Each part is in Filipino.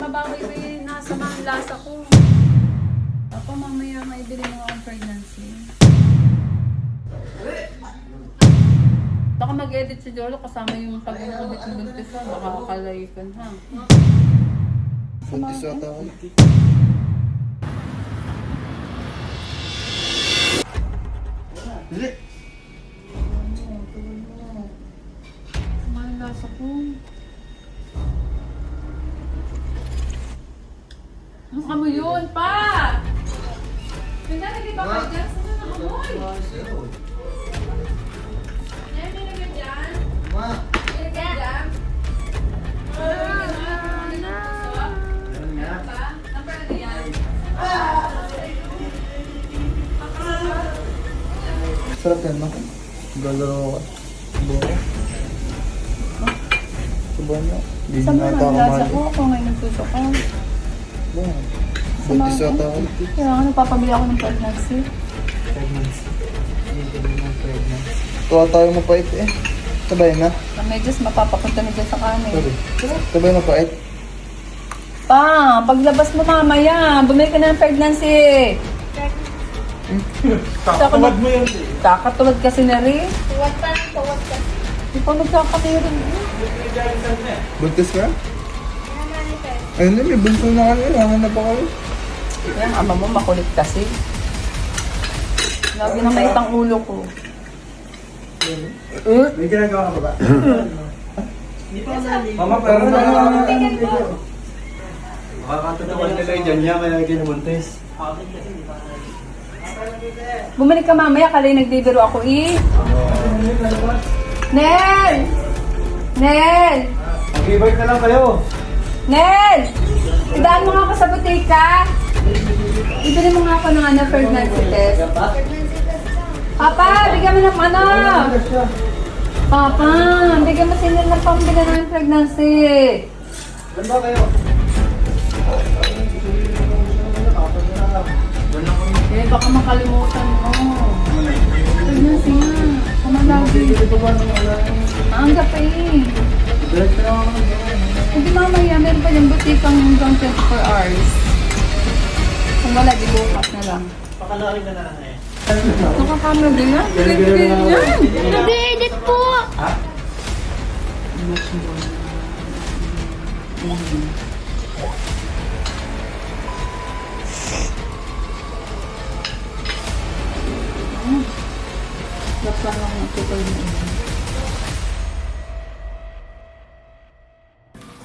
bakit may nasama ang lasa ko. Ako mamaya maibili mo akong pregnancy. Baka mag-edit si Jolo kasama yung pag-edit ng buntis ha. Baka kakalayikan ha. Buntis ata ako. Dili. Sama ang lasa ko. Ang amoy yun pa! Pinalagay ba kayo dyan? Saan ang amoy? Ngayon nilagay dyan? Ma. Nilagay dyan? Meron nga. Ano yan? Sarap yan, ma. Galaro ka. Subuhan mo. Subuhan mo. Hindi Saan na mo ata ang ako lasa mahal. ko kung ngayon nagtusok ka? Subuhan. Buntis ata ako. Kaya nga nagpapabili ako ng pregnancy. Pregnancy. Hindi naman pregnancy. Tuwa tayo mapait eh. Sabay na. Na medyas mapapapunta na dyan sa kanin. Sabay mapait. Pa, paglabas mo mamaya, bumili ka na ng pregnancy. Kakatuwad mo yun. Kakatuwad kasi na rin. Tuwad pa lang, tuwad ka. Di pa nagkakamirin. Buntis ka? Namanifest. Ayun na, may bunso na kami. Hanap pa kayo. Yung ama mo makulit kasi. Lagi na may itang ulo ko. May ginagawa ka ba ba? Mama, pero na Makakatatawa nila yung dyan niya, kaya kinabuntis. Bumalik ka mamaya, kalay nagbibiro ako Nel! Nel! Mag-ibig na lang kayo. Nel! Idaan mo nga ako sa butika. Ibili mo nga ako ng pregnancy test. Pregnancy test lang. Papa, bigyan mo ng Papa, bigyan mo sila ng pambili ng pregnancy. Saan ba kayo? Eh, baka makalimutan mo. Pregnancy nga. Kumalagi. Maanggap pa eh. Direct na ako. Hindi mamaya, meron pa yung butikang hanggang 24 hours. Kung wala, di bukas na lang. Pakalaki ka na eh. Nakakamera din yan. Pinipigil yan. Nag-edit po! Dapat lang ang tukol mo.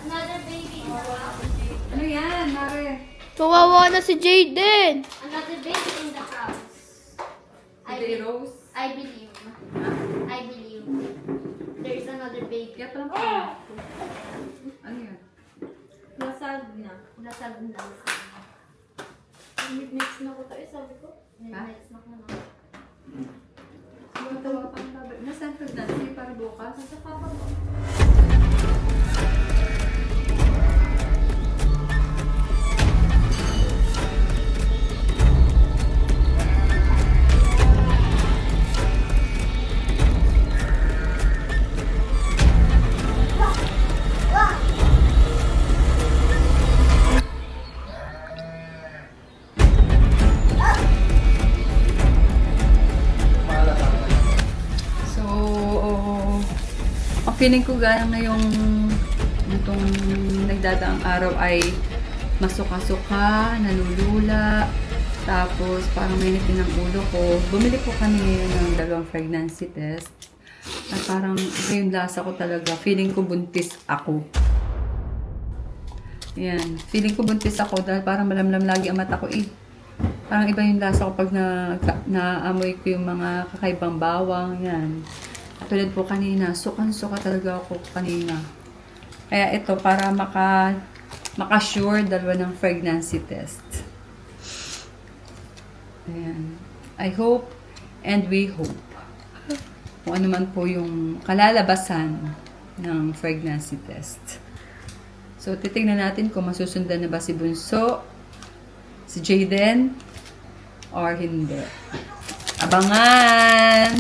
Another baby in the house. Ano yan, Mare? Kawawa na si Jaden! Another baby in the house. Hindi, Rose. I believe. I believe. There is another baby. Kaya lang pa. Ano yan? Nasag na. Nasag na. Next na ko tayo, sabi ko. Ha? Next na ko na. Tawa pang babae. Nasaan pregnancy para bukas? Sa papa ko. Ang feeling ko gano'n na yung itong nagdadaang araw ay masuka-suka, nalulula, tapos parang may nitin ang ulo ko. Bumili po kami ngayon ng dalawang pregnancy test. At parang iba yung lasa ko talaga. Feeling ko buntis ako. Yan. Feeling ko buntis ako dahil parang malamlam lagi ang mata ko eh. Parang iba yung lasa ko pag naamoy ko yung mga kakaibang bawang. Yan. Tulad po kanina, sukan-suka talaga ako kanina. Kaya ito, para maka-sure dalawa ng pregnancy test. Ayan. I hope and we hope kung ano man po yung kalalabasan ng pregnancy test. So, titignan natin kung masusundan na ba si Bunso, si Jaden, or hindi. Abangan!